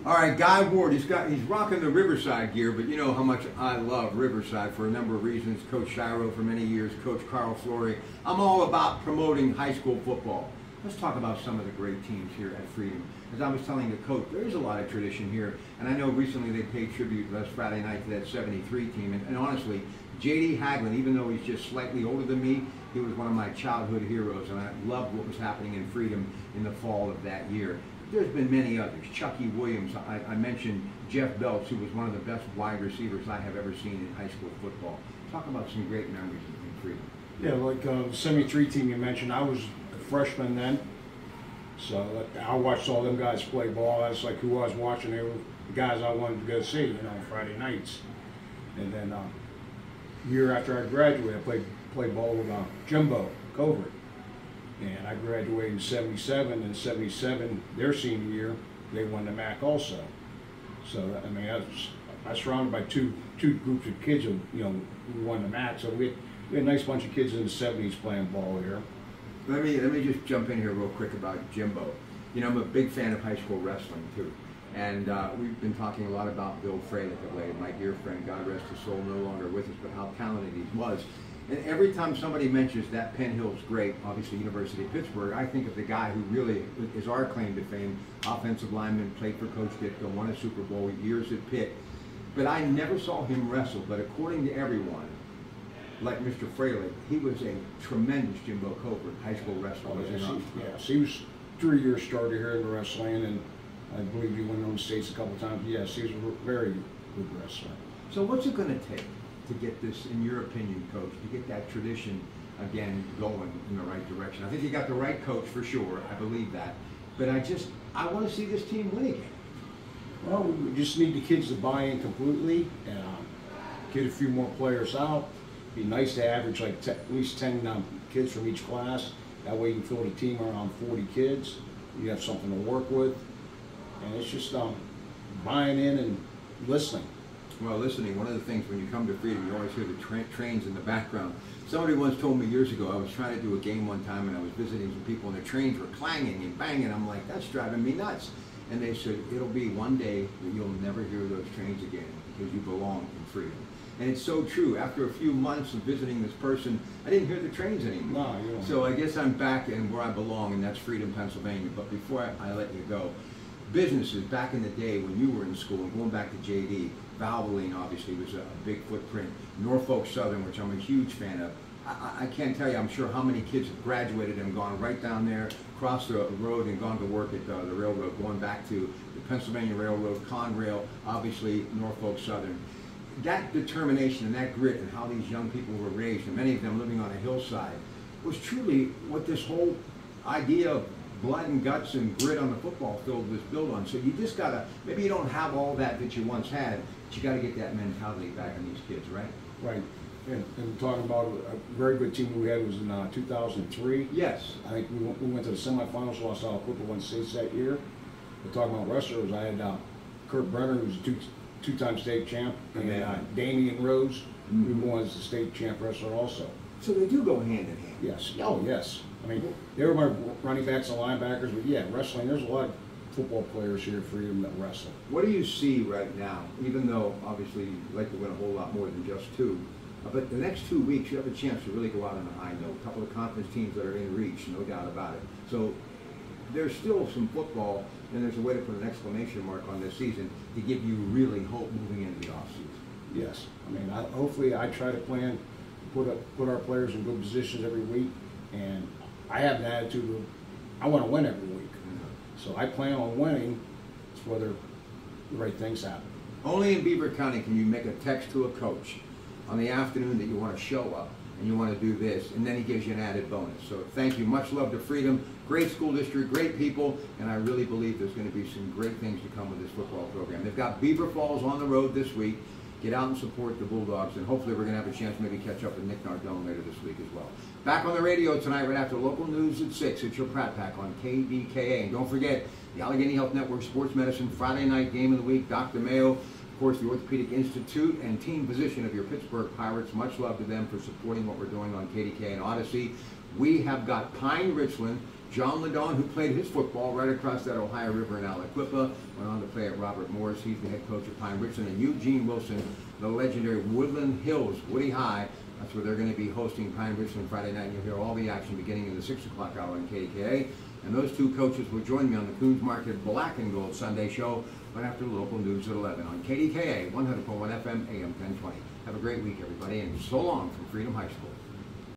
All right, Guy Ward, he's rocking the Riverside gear, but you know how much I love Riverside for a number of reasons. Coach Shiro for many years, Coach Carl Flory. I'm all about promoting high school football. Let's talk about some of the great teams here at Freedom. As I was telling the coach, there is a lot of tradition here, and I know recently they paid tribute last Friday night to that 73 team, and honestly, J.D. Haglin, even though he's just slightly older than me, he was one of my childhood heroes, and I loved what was happening in Freedom in the fall of that year. There's been many others. Chucky Williams, I mentioned Jeff Belts, who was one of the best wide receivers I have ever seen in high school football. Talk about some great memories in Freedom. Yeah, like the 73 team you mentioned, I was a freshman then, so I watched all them guys play ball. That's like who I was watching. They were the guys I wanted to go see, you know, Friday nights. And then year after I graduated, I played ball with Jimbo Covert. And I graduated in 77, and 77, their senior year, they won the MAC also. So, I mean, I was surrounded by two groups of kids who, you know, who won the MAC. So we had a nice bunch of kids in the 70s playing ball here. Let me just jump in here real quick about Jimbo. You know, I'm a big fan of high school wrestling, too. And we've been talking a lot about Bill Fralick of late, my dear friend, God rest his soul, no longer with us, but how talented he was. And every time somebody mentions that Penn Hill's great, obviously University of Pittsburgh, I think of the guy who really is our claim to fame, offensive lineman, played for Coach Ditka, won a Super Bowl, years at Pitt. But I never saw him wrestle, but according to everyone, like Mr. Fralick, he was a tremendous Jimbo Covert high school wrestler. Yes, he was 3-year starter here in wrestling, and I believe he went on the States a couple of times. Yes, he was a very good wrestler. So what's it going to take to get this, in your opinion, Coach, to get that tradition again going in the right direction? I think you got the right coach for sure. I believe that. But I want to see this team win again. Well, we just need the kids to buy in completely and get a few more players out. Be nice to average like at least 10 kids from each class. That way you can fill the team around 40 kids. You have something to work with. And it's just buying in and listening. Well, listening, one of the things when you come to Freedom, you always hear the trains in the background. Somebody once told me years ago, I was trying to do a game one time and I was visiting some people and the trains were clanging and banging. I'm like, that's driving me nuts. And they said, it'll be one day that you'll never hear those trains again because you belong in Freedom. And it's so true. After a few months of visiting this person, I didn't hear the trains anymore. No, you don't. So I guess I'm back in where I belong, and that's Freedom, Pennsylvania. But before I let you go, businesses back in the day when you were in school, and going back to JD, Valvoline obviously was a big footprint. Norfolk Southern, which I'm a huge fan of. I can't tell you, I'm sure how many kids have graduated and gone right down there, crossed the road and gone to work at the railroad, going back to the Pennsylvania Railroad, Conrail, obviously Norfolk Southern. That determination and that grit and how these young people were raised, and many of them living on a hillside, was truly what this whole idea of blood and guts and grit on the football field was built on. So you just gotta, maybe you don't have all that you once had, but you gotta get that mentality back in these kids, right? Right. And talking about a very good team we had was in 2003. Yes. I think we went to the semifinals, lost out Cooper won states that year. But talking about wrestlers, I had Kurt Brenner, who was a two-time state champ, and Damian Rose, who was the state champ wrestler also. So they do go hand in hand. Yes. Oh, yes. I mean, they were my running backs and linebackers, but yeah, wrestling, there's a lot of football players here at Freedom that wrestle. What do you see right now, even though obviously you'd like to win a whole lot more than just two, but the next 2 weeks you have a chance to really go out on a high note. A couple of conference teams that are in reach, no doubt about it. So there's still some football, and there's a way to put an exclamation mark on this season to give you really hope moving into the offseason. Yes. I mean, hopefully I try to plan, put our players in good positions every week, and I have an attitude of I want to win every week. So I plan on winning. It's whether the right things happen. Only in Beaver County can you make a text to a coach on the afternoon that you want to show up and you want to do this, and then he gives you an added bonus. So thank you. Much love to Freedom. Great school district, great people, and I really believe there's going to be some great things to come with this football program. They've got Beaver Falls on the road this week. Get out and support the Bulldogs, and hopefully we're going to have a chance to maybe catch up with Nick Nardone later this week as well. Back on the radio tonight right after local news at 6. It's your Pratt Pack on KDKA. And don't forget, the Allegheny Health Network Sports Medicine Friday night game of the week, Dr. Mayo, of course, the Orthopedic Institute and team physician of your Pittsburgh Pirates. Much love to them for supporting what we're doing on KDKA and Odyssey. We have got Pine Richland John Ladon, who played his football right across that Ohio River in Aliquippa, went on to play at Robert Morris. He's the head coach of Pine Richland. And Eugene Wilson, the legendary Woodland Hills, Woody High. That's where they're going to be hosting Pine Richland Friday night. And you'll hear all the action beginning in the 6 o'clock hour on KDKA. And those two coaches will join me on the Coons Market Black and Gold Sunday show right after local news at 11 on KDKA 100.1 FM AM 1020. Have a great week, everybody, and so long from Freedom High School.